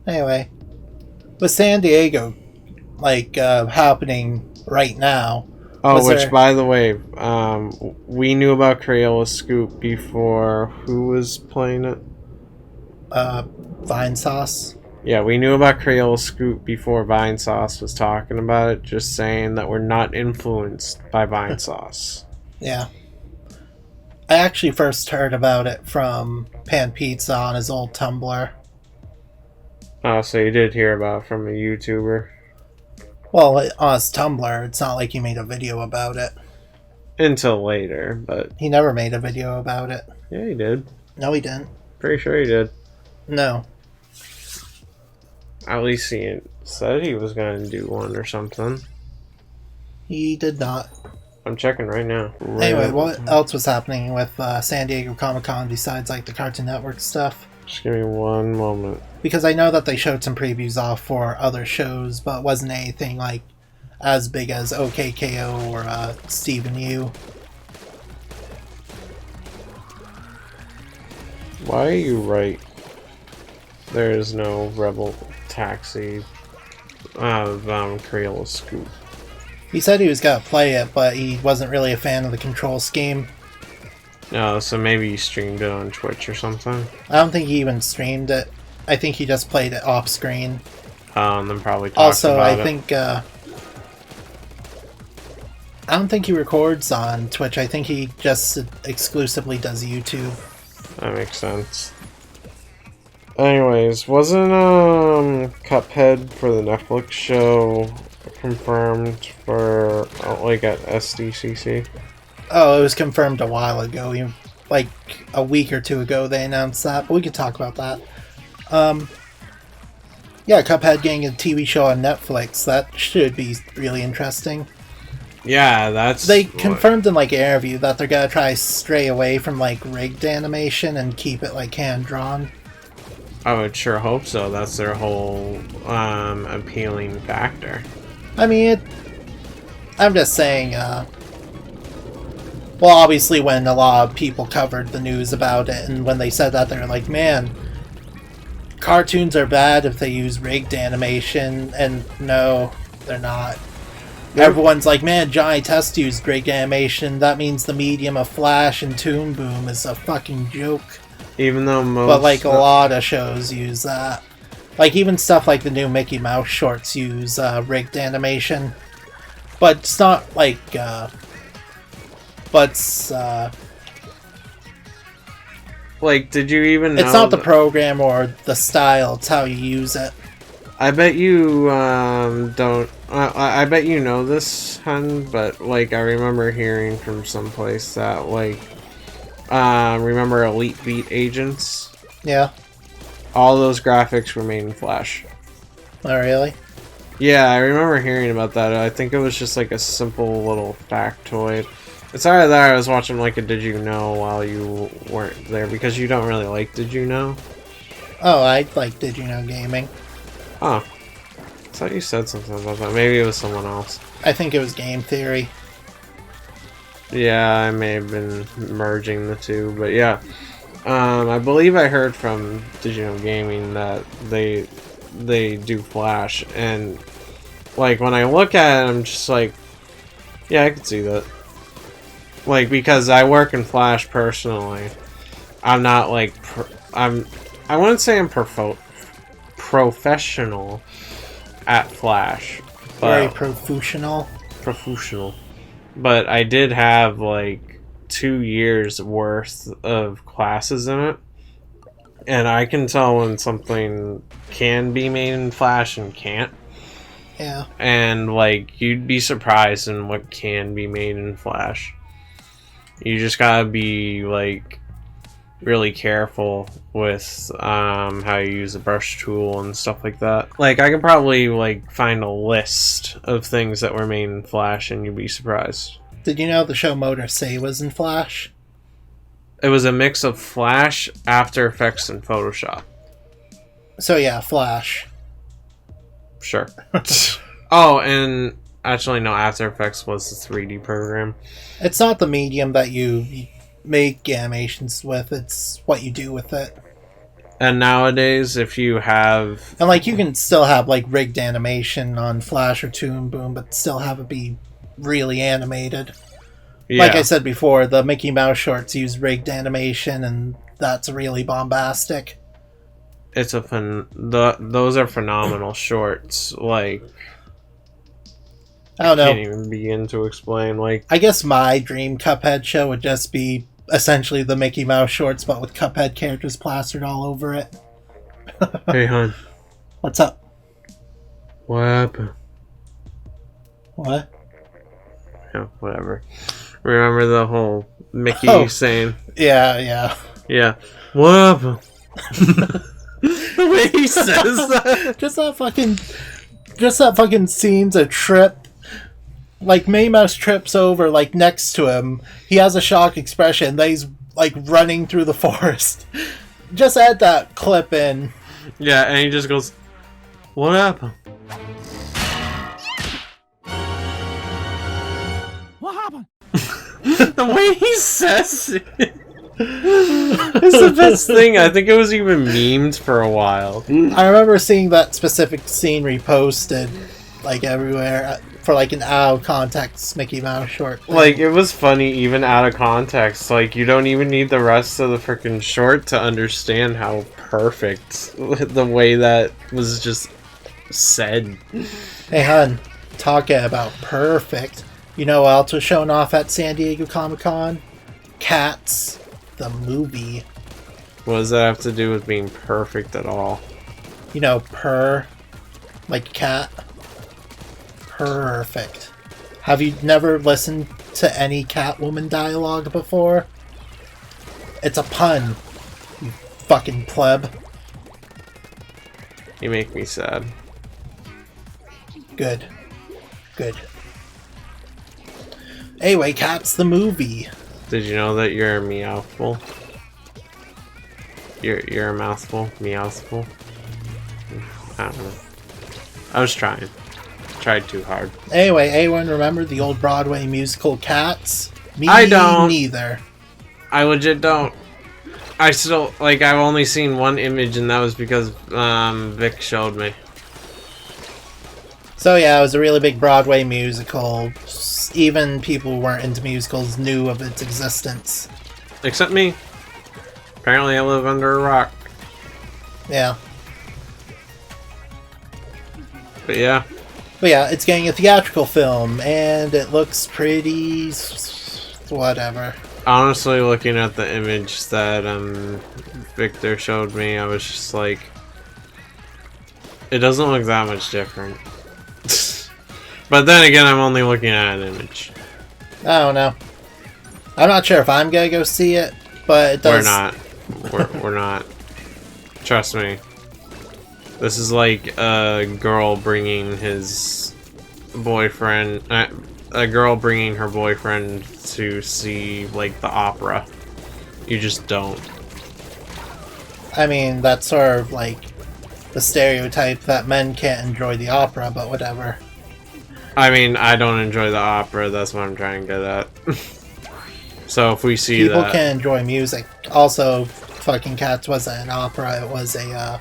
Anyway, with San Diego, happening right now, Oh, was which, there, by the way, we knew about Crayola Scoop before who was playing it? Vine Sauce? Yeah, we knew about Crayola Scoop before Vine Sauce was talking about it, just saying that we're not influenced by Vine Sauce. Yeah. I actually first heard about it from Pan Pizza on his old Tumblr. Oh, so you did hear about it from a YouTuber? Well, on his Tumblr, it's not like he made a video about it. Until later, but He never made a video about it. yeah, he did. No, he didn't. Pretty sure he did. No. At least he said he was going to do one or something. He did not. I'm checking right now. Anyway, what else was happening with San Diego Comic-Con besides the Cartoon Network stuff? Just give me one moment. Because I know that they showed some previews off for other shows, but it wasn't anything as big as OKKO or Stephen U. Why are you right? There is no Rebel Taxi Crayola Scoop. He said he was gonna play it, but he wasn't really a fan of the control scheme. No, so maybe you streamed it on Twitch or something. I don't think he even streamed it. I think he just played it off screen. And then probably talked Also, about I think I don't think he records on Twitch. I think he just exclusively does YouTube. That makes sense. Anyways, wasn't Cuphead for the Netflix show confirmed for at SDCC? Oh, it was confirmed a while ago. Like a week or two ago, they announced that. But we could talk about that. Yeah, Cuphead getting a TV show on Netflix. That should be really interesting. Yeah, that's... They confirmed in an interview that they're gonna try to stray away from rigged animation and keep it hand drawn. I would sure hope so. That's their whole appealing factor. I mean, I'm just saying. Well, obviously, when a lot of people covered the news about it, and when they said that, they were like, "Man, cartoons are bad if they use rigged animation," and no, they're not. Yep. Everyone's like, man, Johnny Test used rigged animation. That means the medium of Flash and Toon Boom is a fucking joke. Even though most... But, a lot of shows use that. Even stuff like the new Mickey Mouse shorts use rigged animation. But it's not did you even know... It's not the program or the style, it's how you use it. I bet you don't... I bet you know this, hun, but, I remember hearing from someplace that, remember Elite Beat Agents? Yeah. All those graphics were made in Flash. Oh, really? Yeah, I remember hearing about that. I think it was just, a simple little factoid. It's either that I was watching, a Did You Know while you weren't there, because you don't really like Did You Know? Oh, I like Did You Know Gaming. Oh. I thought you said something about that. Maybe it was someone else. I think it was Game Theory. Yeah, I may have been merging the two, but yeah. I believe I heard from Did You Know Gaming that they do Flash, and when I look at it, I'm just yeah, I could see that. Because I work in Flash personally, I'm not I wouldn't say I'm professional at Flash. Very professional. Professional. But I did have 2 years worth of classes in it. And I can tell when something can be made in Flash and can't. Yeah. And you'd be surprised in what can be made in Flash. You just gotta be really careful with how you use the brush tool and stuff like that. I could probably find a list of things that were made in Flash and you'd be surprised. Did you know the show Motor Say was in Flash? It was a mix of Flash, After Effects, and Photoshop. So yeah, Flash. Sure. Oh, and actually no, After Effects was the 3D program. It's not the medium that you make animations with, it's what you do with it. And nowadays, if you have... And, like, you can still have, like, rigged animation on Flash or Toon Boom, but still have it be really animated. Yeah. Like I said before, the Mickey Mouse shorts use rigged animation, and that's really bombastic. It's those are phenomenal shorts. Like, I don't know. Can't even begin to explain. Like, I guess my dream Cuphead show would just be essentially the Mickey Mouse shorts, but with Cuphead characters plastered all over it. Hey, hon. What's up? What happened? What? Yeah, whatever. Remember the whole Mickey saying... Yeah. Yeah. What happened? The way he says that. Just that fucking scene's a trip. Like, Minnie Mouse trips over, like, next to him. He has a shocked expression. Then he's, like, running through the forest. Just add that clip in. Yeah, and he just goes, what happened? What happened? The way he says it. It's the best thing. I think it was even memed for a while. I remember seeing that specific scene reposted, like, everywhere. For, like, an out-of-context Mickey Mouse short thing. Like, it was funny even out of context. Like, you don't even need the rest of the freaking short to understand how perfect the way that was just said. Hey, hun, talking about perfect. You know what else was shown off at San Diego Comic-Con? Cats, the movie. What does that have to do with being perfect at all? You know, purr, like cat. Perfect. Have you never listened to any Catwoman dialogue before? It's a pun, you fucking pleb. You make me sad. Good. Anyway, Cats the movie. Did you know that you're a meowful? You're a mouthful? Meowful? I don't know. I was trying. Tried too hard. Anyway, anyone remember the old Broadway musical Cats? Me I don't. Neither. I legit don't. I still, like, I've only seen one image, and that was because Vic showed me. So yeah, it was a really big Broadway musical. Even people who weren't into musicals knew of its existence. Except me. Apparently I live under a rock. Yeah. But yeah. But yeah, it's getting a theatrical film, and it looks pretty... whatever. Honestly, looking at the image that Victor showed me, I was just like... It doesn't look that much different. But then again, I'm only looking at an image. I don't know. I'm not sure if I'm gonna go see it, but it does... We're not. We're not. Trust me. This is like a girl bringing his boyfriend... a girl bringing her boyfriend to see, like, the opera. You just don't. I mean, that's sort of like the stereotype that men can't enjoy the opera, but whatever. I mean, I don't enjoy the opera, that's what I'm trying to get at. So if we see People that... can enjoy music. Also, fucking Cats wasn't an opera, it was a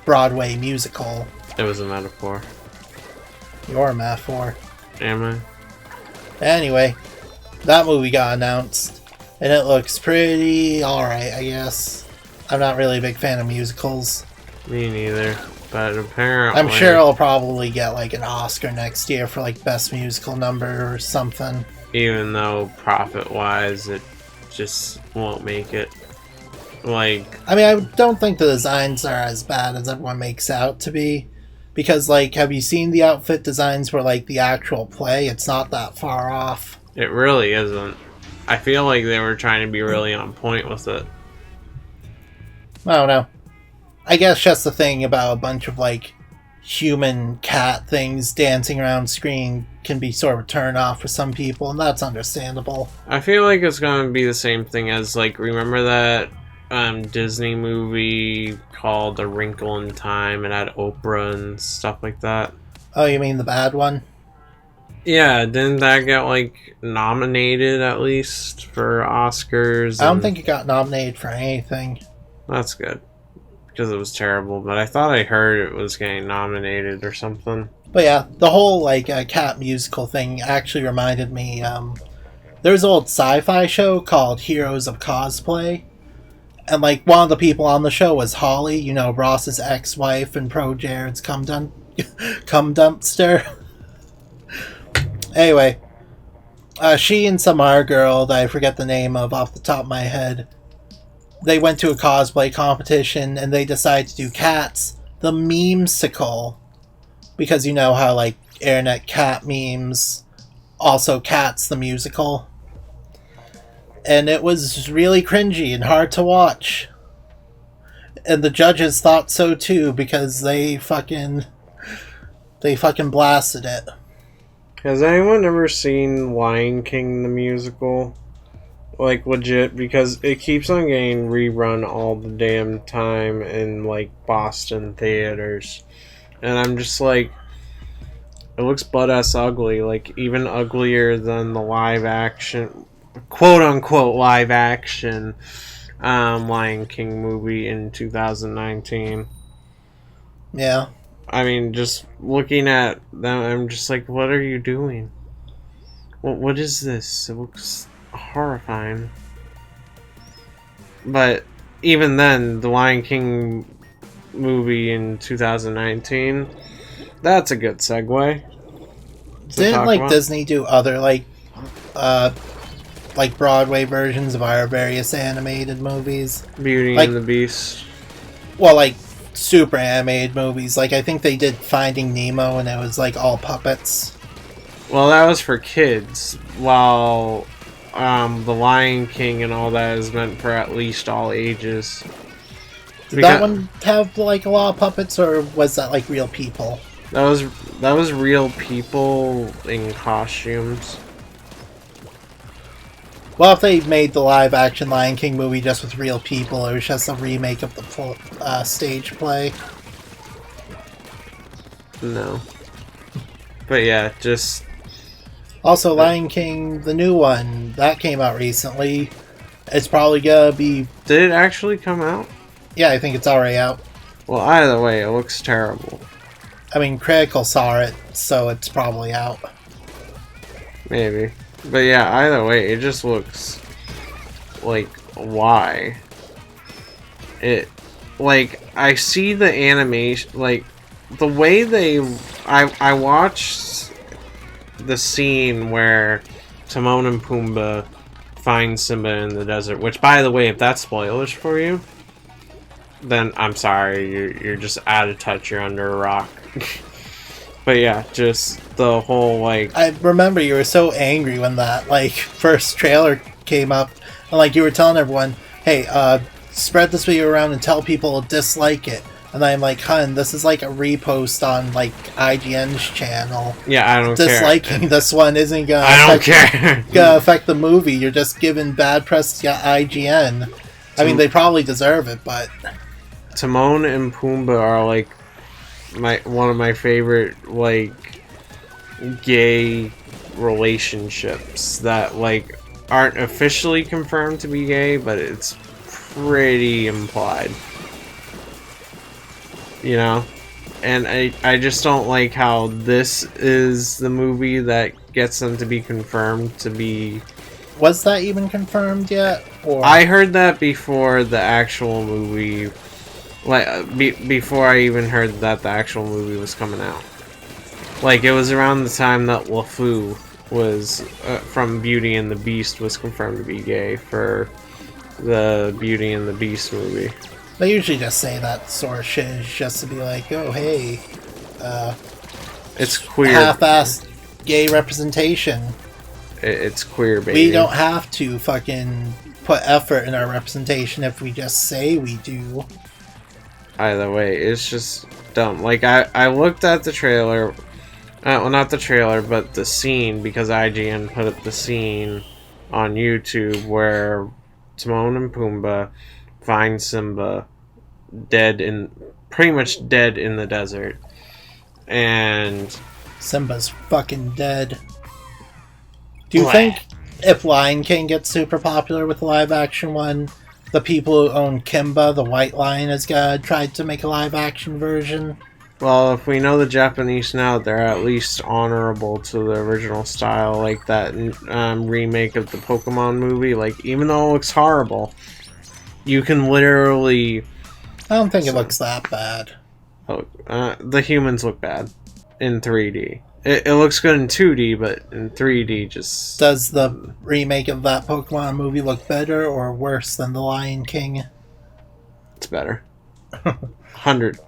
Broadway musical. It was a metaphor. You're a metaphor. Am I? Anyway, that movie got announced, and it looks pretty alright, I guess. I'm not really a big fan of musicals. Me neither. But apparently... I'm sure it'll probably get, like, an Oscar next year for, like, Best Musical Number or something. Even though profit-wise, it just won't make it. Like... I mean, I don't think the designs are as bad as everyone makes out to be. Because, like, have you seen the outfit designs for, like, the actual play? It's not that far off. It really isn't. I feel like they were trying to be really on point with it. I don't know. I guess just the thing about a bunch of, like, human cat things dancing around screen can be sort of a turn off for some people, and that's understandable. I feel like it's going to be the same thing as, like, remember that Disney movie called A Wrinkle in Time? It had Oprah and stuff like that. Oh, you mean the bad one? Yeah, didn't that get, like, nominated at least for Oscars? I don't think it got nominated for anything. That's good. because it was terrible. But I thought I heard it was getting nominated or something. But yeah, the whole like cat musical thing actually reminded me. There was an old sci-fi show called Heroes of Cosplay, and like one of the people on the show was Holly, you know, Ross's ex-wife and Pro Jared's cum dumpster. Anyway, she and some other girl that I forget the name of off the top of my head, they went to a cosplay competition and they decided to do Cats, the memesicle. Because you know how, like, internet cat memes, also Cats, the musical. And it was really cringy and hard to watch. And the judges thought so too, because they fucking blasted it. Has anyone ever seen Lion King the musical? Like, legit, because it keeps on getting rerun all the damn time in, like, Boston theaters. And I'm just like, it looks butt-ass ugly, like, even uglier than the live-action, quote-unquote live-action, Lion King movie in 2019. Yeah. I mean, just looking at them, I'm just like, what are you doing? What is this? It looks horrifying. But even then, the Lion King movie in 2019, that's a good segue. Didn't like Disney do other like Broadway versions of our various animated movies? Beauty like, and the Beast. Well, like super animated movies. Like I think they did Finding Nemo, and it was like all puppets. Well, that was for kids, while the Lion King and all that is meant for at least all ages. Did that one have like a lot of puppets, or was that like real people? That was real people in costumes. Well, if they made the live-action Lion King movie just with real people, it was just a remake of the stage play. No. But yeah, just... Also, Lion King, the new one, that came out recently. It's probably gonna be... Did it actually come out? Yeah, I think it's already out. Well, either way, it looks terrible. I mean, Critical saw it, so it's probably out. Maybe. But yeah, either way, it just looks like, why? It, like, I see the animation, like, the way they, I watched the scene where Timon and Pumbaa find Simba in the desert, which, by the way, if that's spoilers for you, then I'm sorry, you're just out of touch, you're under a rock. But yeah, just the whole, like... I remember you were so angry when that, like, first trailer came up, and, like, you were telling everyone, hey, spread this video around and tell people to dislike it. And I'm like, hun, this is like a repost on, like, IGN's channel. Yeah, I don't Disliking this one isn't gonna affect the movie. You're just giving bad press to IGN. I mean, they probably deserve it, but... Timon and Pumbaa are, like, one of my favorite, like, gay relationships that, like, aren't officially confirmed to be gay, but it's pretty implied. You know? And I just don't like how this is the movie that gets them to be confirmed to be... Was that even confirmed yet? Or... I heard that before the actual movie... Like, before I even heard that the actual movie was coming out. Like, it was around the time that LeFou was, from Beauty and the Beast, was confirmed to be gay for the Beauty and the Beast movie. They usually just say that sort of shit just to be like, oh, hey, it's queer. Half-assed gay representation. It's queer, baby. We don't have to fucking put effort in our representation if we just say we do. Either way, it's just dumb. Like, I looked at the trailer, well, not the trailer, but the scene, because IGN put up the scene on YouTube where Timon and Pumbaa find Simba pretty much dead in the desert. And... Simba's fucking dead. Do you think if Lion King gets super popular with the live-action one, the people who own Kimba, the White Lion, has tried to make a live-action version. Well, if we know the Japanese now, they're at least honorable to the original style, like that remake of the Pokemon movie. Like, even though it looks horrible, you can literally... I don't think it looks that bad. The humans look bad in 3D. It looks good in 2D, but in 3D just... Does the remake of that Pokemon movie look better or worse than The Lion King? It's better. 100%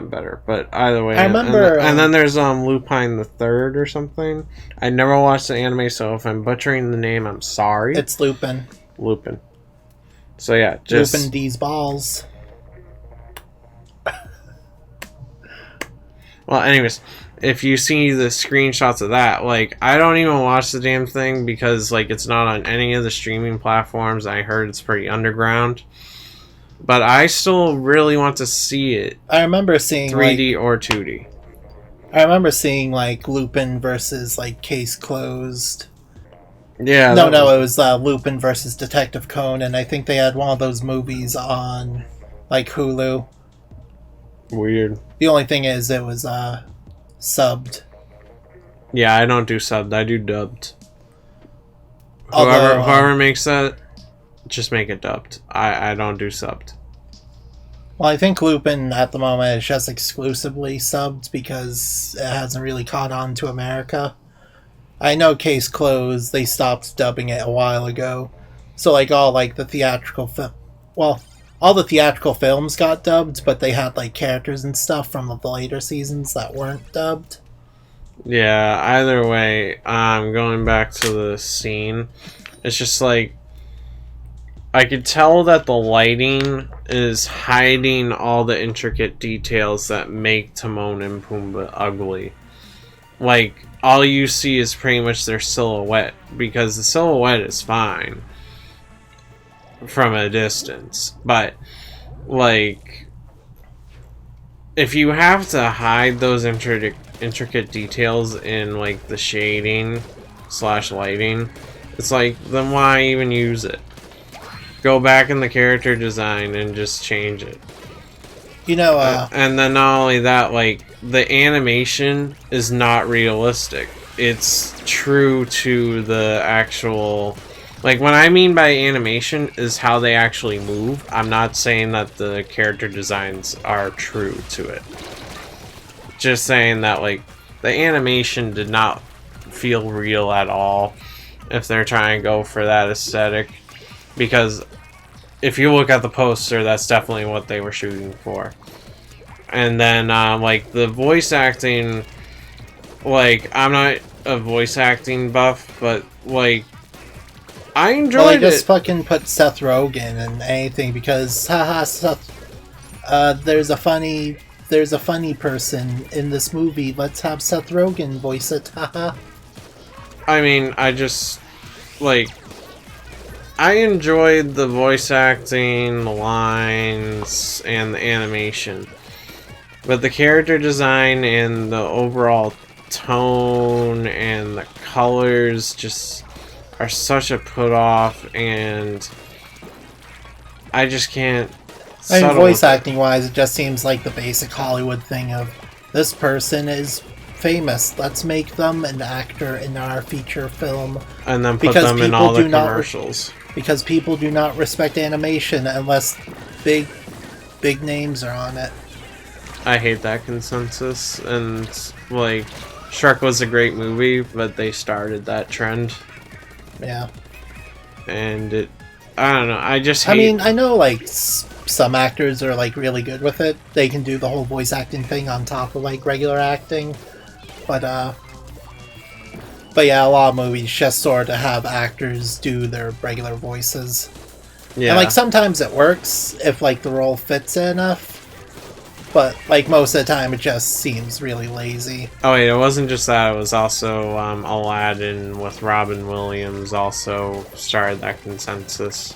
better. But either way... I remember... And then there's Lupine the Third or something. I never watched the anime, so if I'm butchering the name, I'm sorry. It's Lupin. Lupin. So yeah, just... Lupin D's balls. Well, anyways... If you see the screenshots of that, like, I don't even watch the damn thing because, like, it's not on any of the streaming platforms. I heard it's pretty underground. But I still really want to see it. I remember seeing 3D or 2D. I remember seeing, like, Lupin versus, like, Case Closed. Yeah. No, it was Lupin versus Detective Conan. I think they had one of those movies on, like, Hulu. Weird. The only thing is, it was, subbed. Yeah, I don't do subbed. I do dubbed. Although, whoever makes that, just make it dubbed. I don't do subbed. Well, I think Lupin at the moment is just exclusively subbed because it hasn't really caught on to America. I know Case Closed, they stopped dubbing it a while ago. So, like, all, like, the theatrical film... Well, all the theatrical films got dubbed, but they had, like, characters and stuff from the later seasons that weren't dubbed. Yeah, either way, going back to the scene, it's just, like, I could tell that the lighting is hiding all the intricate details that make Timon and Pumbaa ugly. Like, all you see is pretty much their silhouette, because the silhouette is fine from a distance, but like, if you have to hide those intricate details in, like, the shading / lighting, it's like, then why even use it? Go back in the character design and just change it. You know, and then not only that, like, the animation is not realistic. It's true to the actual... Like, what I mean by animation is how they actually move. I'm not saying that the character designs are true to it. Just saying that, like, the animation did not feel real at all if they're trying to go for that aesthetic. Because if you look at the poster, that's definitely what they were shooting for. And then, like, the voice acting... Like, I'm not a voice acting buff, but, like... I enjoyed it. Just fucking put Seth Rogen in anything because, haha, Seth. There's a funny person in this movie. Let's have Seth Rogen voice it, haha. I mean, I just, like, I enjoyed the voice acting, the lines, and the animation, but the character design and the overall tone and the colors just are such a put off, and I just can't. I mean, voice acting wise, it just seems like the basic Hollywood thing of this person is famous. Let's make them an actor in our feature film, and then put them in all the commercials. Because people do not respect animation unless big names are on it. I hate that consensus, and like, Shrek was a great movie, but they started that trend. Yeah. And it, I don't know, I just hate... I mean, I know, like, some actors are, like, really good with it. They can do the whole voice acting thing on top of, like, regular acting. But yeah, a lot of movies just sort of have actors do their regular voices. Yeah. And, like, sometimes it works if, like, the role fits enough. But, like, most of the time it just seems really lazy. Oh wait, it wasn't just that, it was also Aladdin with Robin Williams also started that consensus.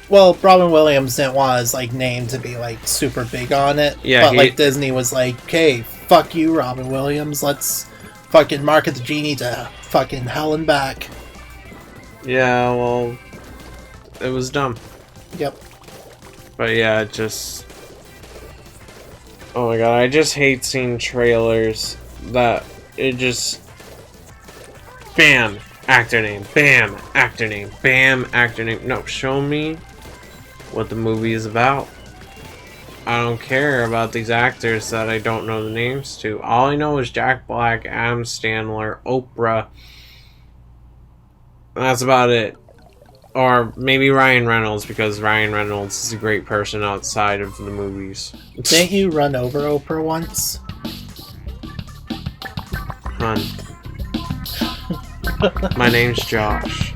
Well, Robin Williams didn't want his, like, name to be, like, super big on it. Yeah, but, like, Disney was like, hey, fuck you, Robin Williams, let's fucking market the genie to fucking hell and back. Yeah, well, it was dumb. Yep. But yeah, it just... Oh my god, I just hate seeing trailers that it just... Bam! Actor name. Bam! Actor name. Bam! Actor name. No, show me what the movie is about. I don't care about these actors that I don't know the names to. All I know is Jack Black, Adam Sandler, Oprah. That's about it. Or maybe Ryan Reynolds, because Ryan Reynolds is a great person outside of the movies. Didn't you run over Oprah once? Hun. My name's Josh.